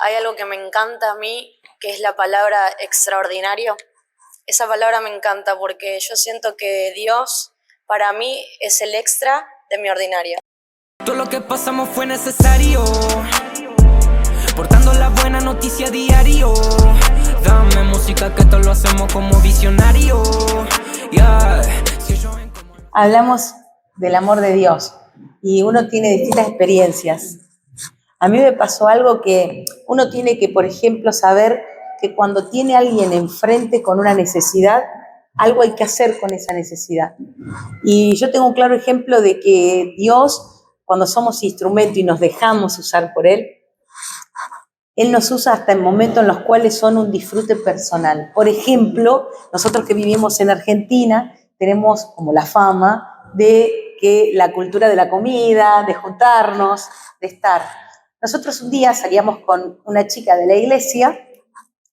hay algo que me encanta a mí, que es la palabra extraordinario. Esa palabra me encanta porque yo siento que Dios para mí es el extra de mi ordinario. Todo lo que pasamos fue necesario, portando la buena noticia diario. Dame música que todo lo hacemos como visionario. Yeah. Hablamos del amor de Dios y uno tiene distintas experiencias. A mí me pasó algo que uno tiene que, por ejemplo, saber que cuando tiene a alguien enfrente con una necesidad, algo hay que hacer con esa necesidad. Y yo tengo un claro ejemplo de que Dios, cuando somos instrumento y nos dejamos usar por Él nos usa hasta en momentos en los cuales son un disfrute personal. Por ejemplo, nosotros que vivimos en Argentina tenemos como la fama de que la cultura de la comida, de juntarnos, de estar. Nosotros un día salíamos con una chica de la iglesia,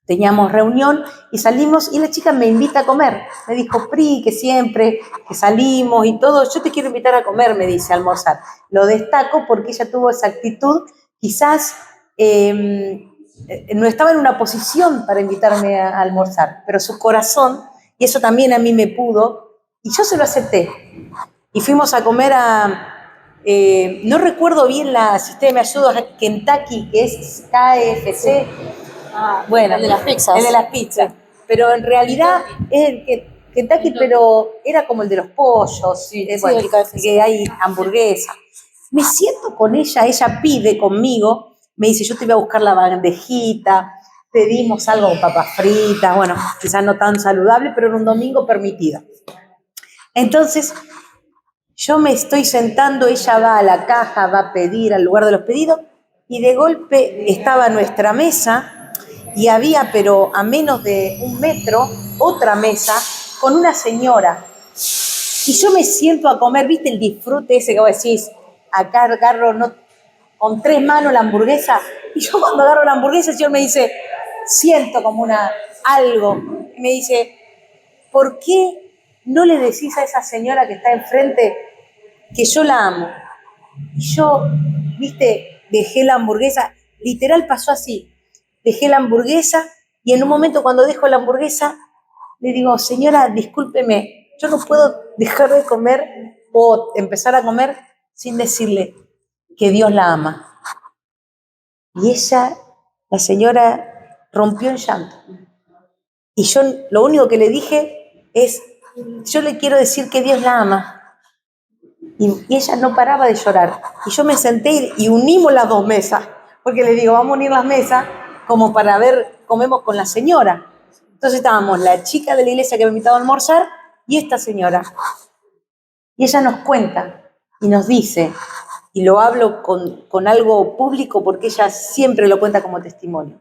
teníamos reunión y salimos y la chica me invita a comer. Me dijo, Pri, que siempre que salimos y todo, yo te quiero invitar a comer, me dice, a almorzar. Lo destaco porque ella tuvo esa actitud, quizás no estaba en una posición para invitarme a almorzar, pero su corazón, y eso también a mí me pudo, y yo se lo acepté. Y fuimos a comer no recuerdo bien si usted me ayuda, Kentucky, que es KFC. Bueno, el de las pizzas. El de las pizzas. Pero en realidad es el Kentucky, pero era como el de los pollos. Sí, bueno, el KFC. Que hay hamburguesa. Me siento con ella pide conmigo, me dice, yo te voy a buscar la bandejita, pedimos algo con papas fritas, bueno, quizás no tan saludable, pero en un domingo permitido. Entonces, yo me estoy sentando, ella va a la caja, va a pedir al lugar de los pedidos, y de golpe estaba nuestra mesa, y había, pero a menos de 1 metro, otra mesa con una señora. Y yo me siento a comer, ¿viste el disfrute ese que vos decís? Acá agarro con 3 manos la hamburguesa. Y yo cuando agarro la hamburguesa, el señor me dice, siento como algo. Y me dice, ¿por qué no le decís a esa señora que está enfrente que yo la amo? Y yo, ¿viste? Dejé la hamburguesa. Literal pasó así. Dejé la hamburguesa y en un momento cuando dejo la hamburguesa, le digo, señora, discúlpeme, yo no puedo dejar de comer o empezar a comer sin decirle que Dios la ama. Y ella, la señora, rompió en llanto. Y yo lo único que le dije es, yo le quiero decir que Dios la ama. Y ella no paraba de llorar. Y yo me senté y unimos las 2 mesas, porque le digo, vamos a unir las mesas como para ver, comemos con la señora. Entonces estábamos la chica de la iglesia que me invitaba a almorzar y esta señora. Y ella nos cuenta y nos dice, y lo hablo con algo público porque ella siempre lo cuenta como testimonio,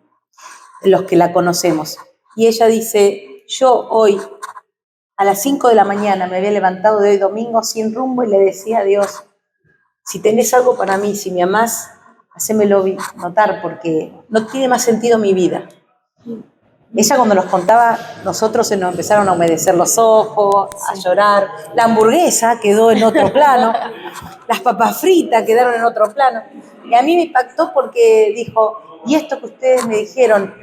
los que la conocemos. Y ella dice, yo hoy a las 5 de la mañana me había levantado de hoy domingo sin rumbo y le decía a Dios, si tenés algo para mí, si me amás, hacémelo notar porque no tiene más sentido mi vida. Ella cuando nos contaba, nosotros se nos empezaron a humedecer los ojos, a llorar. La hamburguesa quedó en otro plano, las papas fritas quedaron en otro plano. Y a mí me impactó porque dijo, y esto que ustedes me dijeron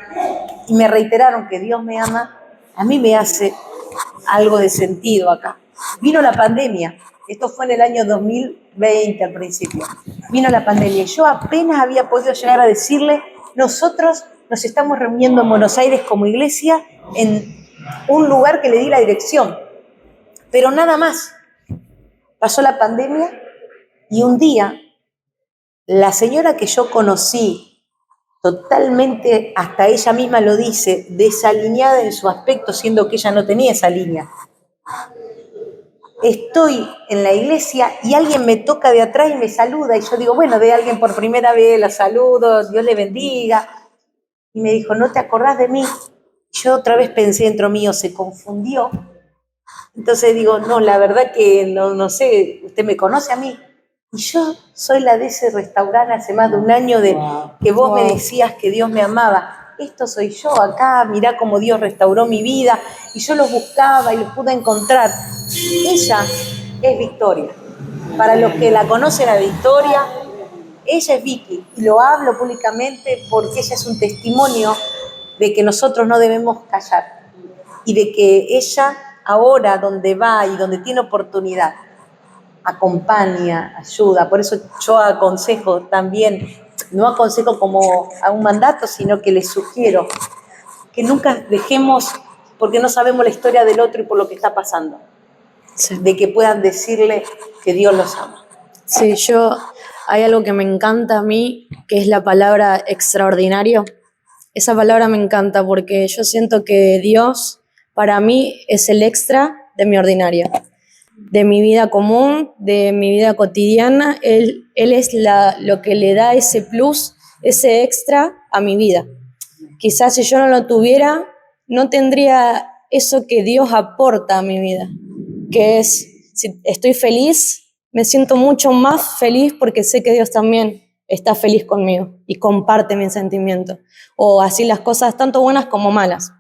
y me reiteraron que Dios me ama, a mí me hace algo de sentido acá. Vino la pandemia, esto fue en el año 2020 al principio. Vino la pandemia y yo apenas había podido llegar a decirle, nosotros nos estamos reuniendo en Buenos Aires como iglesia en un lugar que le di la dirección, pero nada más. Pasó la pandemia y un día la señora que yo conocí, totalmente, hasta ella misma lo dice, desalineada en su aspecto, siendo que ella no tenía esa línea. Estoy en la iglesia y alguien me toca de atrás y me saluda y yo digo, bueno, de alguien por primera vez, la saludo, Dios le bendiga. Y me dijo, ¿no te acordás de mí? Yo otra vez pensé dentro mío, se confundió. Entonces digo, no, la verdad que no sé, usted me conoce a mí. Y yo soy la de ese restaurante hace más de 1 año de que vos me decías que Dios me amaba. Esto soy yo acá, mirá cómo Dios restauró mi vida. Y yo los buscaba y los pude encontrar. Ella es Victoria. Para los que la conocen a Victoria, ella es Vicky y lo hablo públicamente porque ella es un testimonio de que nosotros no debemos callar y de que ella ahora donde va y donde tiene oportunidad acompaña, ayuda. Por eso yo aconsejo también, no aconsejo como a un mandato, sino que les sugiero que nunca dejemos, porque no sabemos la historia del otro y por lo que está pasando, Sí. de que puedan decirle que Dios los ama. Sí, hay algo que me encanta a mí, que es la palabra extraordinario. Esa palabra me encanta porque yo siento que Dios para mí es el extra de mi ordinario, de mi vida común, de mi vida cotidiana. Él es lo que le da ese plus, ese extra a mi vida. Quizás si yo no lo tuviera, no tendría eso que Dios aporta a mi vida, que es, si estoy feliz, me siento mucho más feliz porque sé que Dios también está feliz conmigo y comparte mis sentimientos, o así las cosas tanto buenas como malas.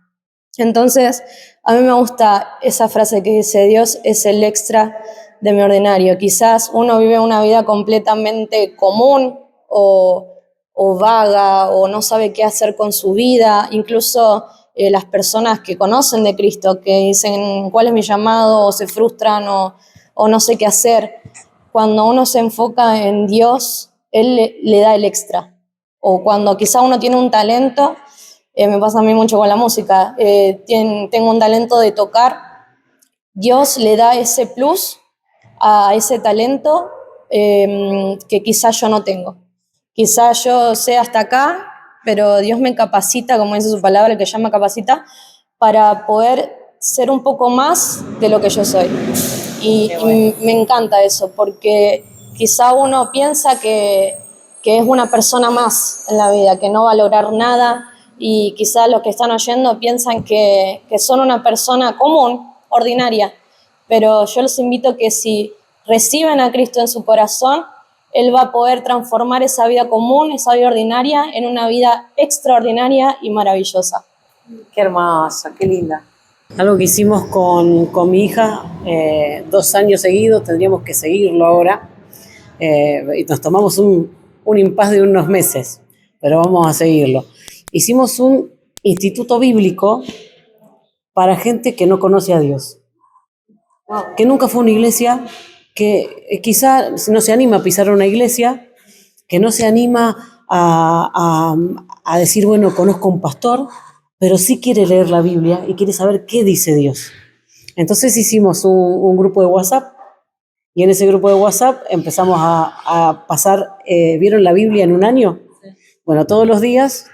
Entonces, a mí me gusta esa frase que dice, Dios es el extra de mi ordinario. Quizás uno vive una vida completamente común o vaga o no sabe qué hacer con su vida. Incluso las personas que conocen de Cristo, que dicen cuál es mi llamado o se frustran o no sé qué hacer. Cuando uno se enfoca en Dios, Él le da el extra. O cuando quizá uno tiene un talento, me pasa a mí mucho con la música, tengo un talento de tocar, Dios le da ese plus a ese talento que quizás yo no tengo. Quizás yo sé hasta acá, pero Dios me capacita, como dice su palabra, el que llama capacita, para poder ser un poco más de lo que yo soy. Y me encanta eso, porque quizá uno piensa que es una persona más en la vida, que no va a lograr nada, y quizá los que están oyendo piensan que son una persona común, ordinaria, pero yo los invito a que si reciben a Cristo en su corazón, Él va a poder transformar esa vida común, esa vida ordinaria, en una vida extraordinaria y maravillosa. Qué hermosa, qué linda. Algo que hicimos con mi hija 2 años seguidos, tendríamos que seguirlo ahora, y nos tomamos un impas de unos meses, pero vamos a seguirlo. Hicimos un instituto bíblico para gente que no conoce a Dios, que nunca fue a una iglesia, que quizá no se anima a pisar una iglesia, que no se anima a decir, bueno, conozco un pastor, pero sí quiere leer la Biblia y quiere saber qué dice Dios. Entonces hicimos un grupo de WhatsApp y en ese grupo de WhatsApp empezamos a pasar, ¿vieron la Biblia en un año? Bueno, todos los días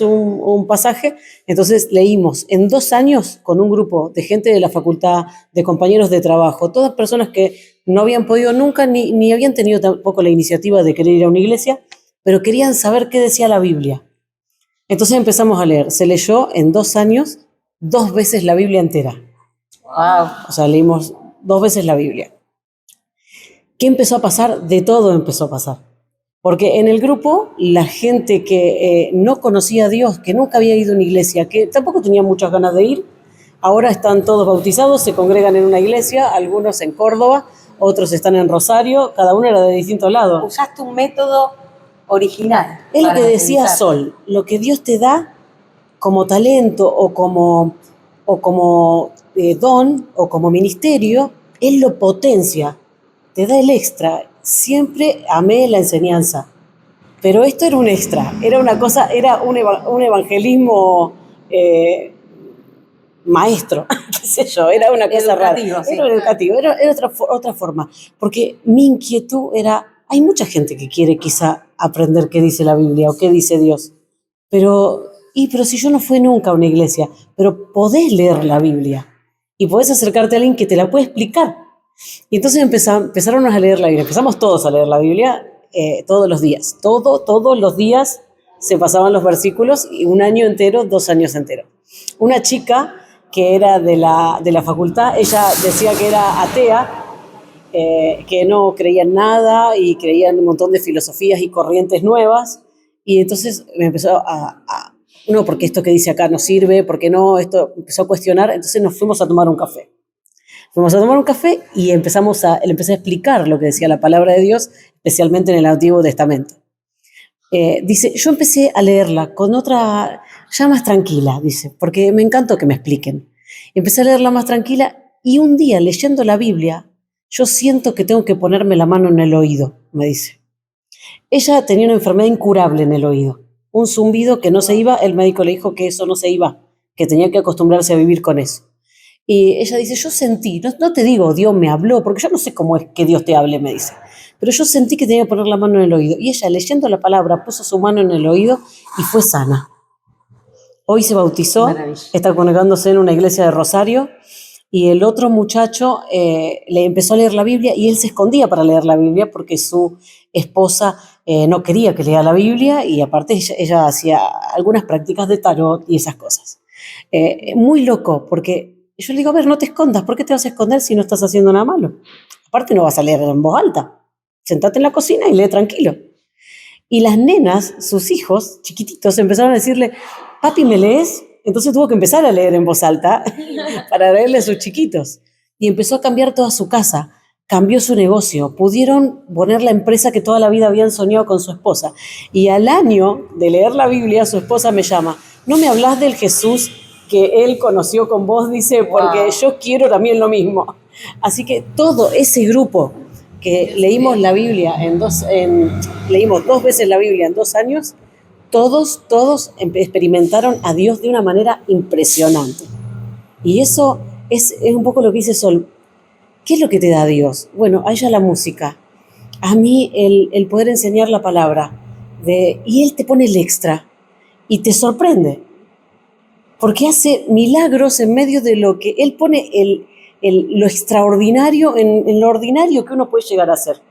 un pasaje. Entonces leímos en 2 años con un grupo de gente de la facultad, de compañeros de trabajo, todas personas que no habían podido nunca ni habían tenido tampoco la iniciativa de querer ir a una iglesia, pero querían saber qué decía la Biblia. Entonces empezamos a leer. Se leyó en 2 años 2 veces la Biblia entera. Wow. O sea, leímos 2 veces la Biblia. ¿Qué empezó a pasar? De todo empezó a pasar. Porque en el grupo, la gente que no conocía a Dios, que nunca había ido a una iglesia, que tampoco tenía muchas ganas de ir, ahora están todos bautizados, se congregan en una iglesia, algunos en Córdoba, otros están en Rosario, cada uno era de distinto lado. Usaste un método original. Es lo que decía utilizar. Sol, lo que Dios te da como talento o como don o como ministerio, Él lo potencia, te da el extra. Siempre amé la enseñanza, pero esto era un extra, era una cosa, era un evangelismo maestro, qué sé yo, era una cosa Educativo, rara, sí. era educativo, era otra forma, porque mi inquietud era, hay mucha gente que quiere quizá aprender qué dice la Biblia o qué dice Dios, pero si yo no fui nunca a una iglesia, pero podés leer la Biblia y podés acercarte a alguien que te la puede explicar. Y entonces empezaron a leer la Biblia, empezamos todos a leer la Biblia todos los días, todos los días se pasaban los versículos y 1 año entero, 2 años enteros. Una chica que era de la facultad, ella decía que era atea, que no creía en nada y creía en un montón de filosofías y corrientes nuevas, y entonces me empezó no, porque esto que dice acá no sirve, porque no, esto empezó a cuestionar, entonces nos fuimos a tomar un café. Fuimos a tomar un café y le empecé a explicar lo que decía la palabra de Dios, especialmente en el Antiguo Testamento. Dice, yo empecé a leerla con otra, ya más tranquila, dice, porque me encantó que me expliquen. Empecé a leerla más tranquila y un día leyendo la Biblia, yo siento que tengo que ponerme la mano en el oído, me dice. Ella tenía una enfermedad incurable en el oído, un zumbido que no se iba, el médico le dijo que eso no se iba, que tenía que acostumbrarse a vivir con eso. Y ella dice, yo sentí, no te digo Dios me habló, porque yo no sé cómo es que Dios te hable, me dice, pero yo sentí que tenía que poner la mano en el oído. Y ella, leyendo la palabra, puso su mano en el oído y fue sana. Hoy se bautizó, está congregándose en una iglesia de Rosario, y el otro muchacho le empezó a leer la Biblia y él se escondía para leer la Biblia porque su esposa no quería que lea la Biblia y aparte ella hacía algunas prácticas de tarot y esas cosas. Muy loco, porque yo le digo, a ver, no te escondas, ¿por qué te vas a esconder si no estás haciendo nada malo? Aparte no vas a leer en voz alta, sentate en la cocina y lee tranquilo. Y las nenas, sus hijos chiquititos, empezaron a decirle, papi, ¿me lees? Entonces tuvo que empezar a leer en voz alta para leerle a sus chiquitos. Y empezó a cambiar toda su casa, cambió su negocio, pudieron poner la empresa que toda la vida habían soñado con su esposa. Y al año de leer la Biblia, su esposa me llama, ¿no me hablas del Jesús que él conoció con vos? Dice, porque yo quiero también lo mismo. Así que todo ese grupo que leímos la Biblia leímos 2 veces la Biblia en 2 años, todos experimentaron a Dios de una manera impresionante. Y eso es un poco lo que dice Sol. ¿Qué es lo que te da Dios? Bueno, a ella la música, a mí el poder enseñar la palabra, y Él te pone el extra y te sorprende, porque hace milagros en medio de lo que Él pone lo extraordinario en lo ordinario que uno puede llegar a hacer.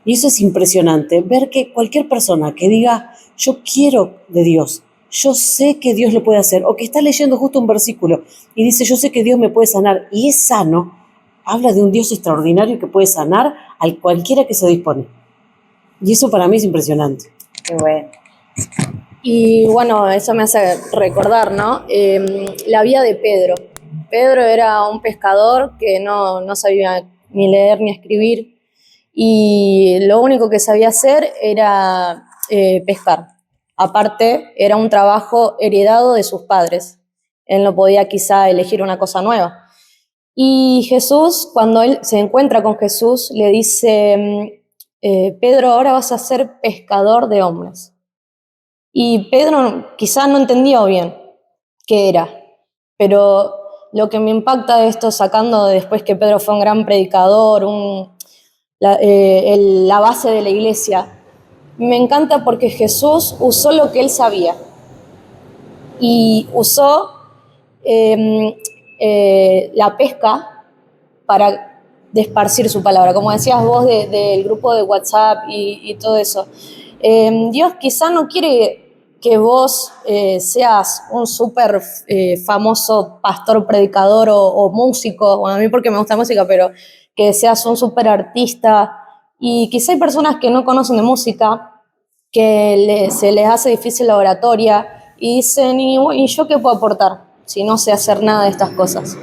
Y eso es impresionante, ver que cualquier persona que diga, yo quiero de Dios, yo sé que Dios lo puede hacer, o que está leyendo justo un versículo y dice, yo sé que Dios me puede sanar, y es sano, habla de un Dios extraordinario que puede sanar a cualquiera que se dispone. Y eso para mí es impresionante. Qué bueno. Y bueno, eso me hace recordar, ¿no? La vida de Pedro. Pedro era un pescador que no sabía ni leer ni escribir, y lo único que sabía hacer era pescar. Aparte, era un trabajo heredado de sus padres. Él no podía quizá elegir una cosa nueva. Y Jesús, cuando él se encuentra con Jesús, le dice, Pedro, ahora vas a ser pescador de hombres. Y Pedro quizá no entendió bien qué era, pero lo que me impacta de esto, sacando después que Pedro fue un gran predicador, la base de la iglesia, me encanta porque Jesús usó lo que él sabía y usó la pesca para esparcir su palabra, como decías vos del grupo de WhatsApp y todo eso. Dios quizá no quiere que vos seas un súper famoso pastor, predicador o músico, bueno, a mí porque me gusta música, pero que seas un súper artista. Y quizá hay personas que no conocen de música, que se les hace difícil la oratoria y dicen, ¿y yo qué puedo aportar si no sé hacer nada de estas cosas?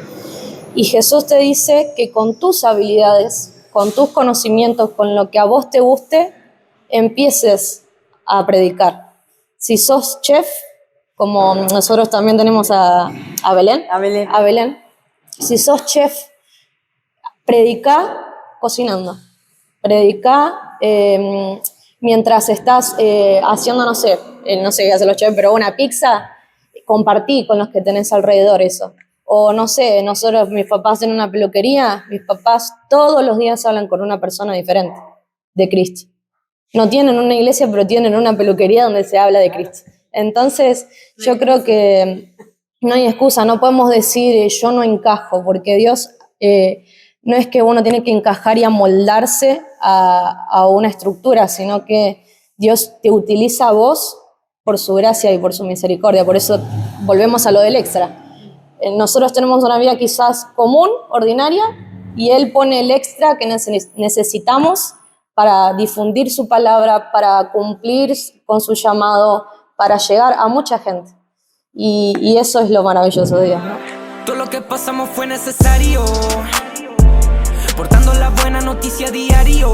Y Jesús te dice que con tus habilidades, con tus conocimientos, con lo que a vos te guste, empieces a predicar. Si sos chef, como nosotros también tenemos a Belén, a Belén, si sos chef, predica cocinando. Predica mientras estás haciendo, no sé qué hacen los chefs, pero una pizza, compartí con los que tenés alrededor eso. O no sé, mis papás tienen una peluquería, mis papás todos los días hablan con una persona diferente de Cristo. No tienen una iglesia, pero tienen una peluquería donde se habla de Cristo. Entonces, yo creo que no hay excusa, no podemos decir yo no encajo, porque Dios no es que uno tiene que encajar y amoldarse a una estructura, sino que Dios te utiliza a vos por su gracia y por su misericordia. Por eso volvemos a lo del extra. Nosotros tenemos una vida quizás común, ordinaria, y Él pone el extra que necesitamos para difundir su palabra, para cumplir con su llamado, para llegar a mucha gente. Y eso es lo maravilloso de Dios, ¿no? Todo lo que pasamos fue necesario, portando la buena noticia diario.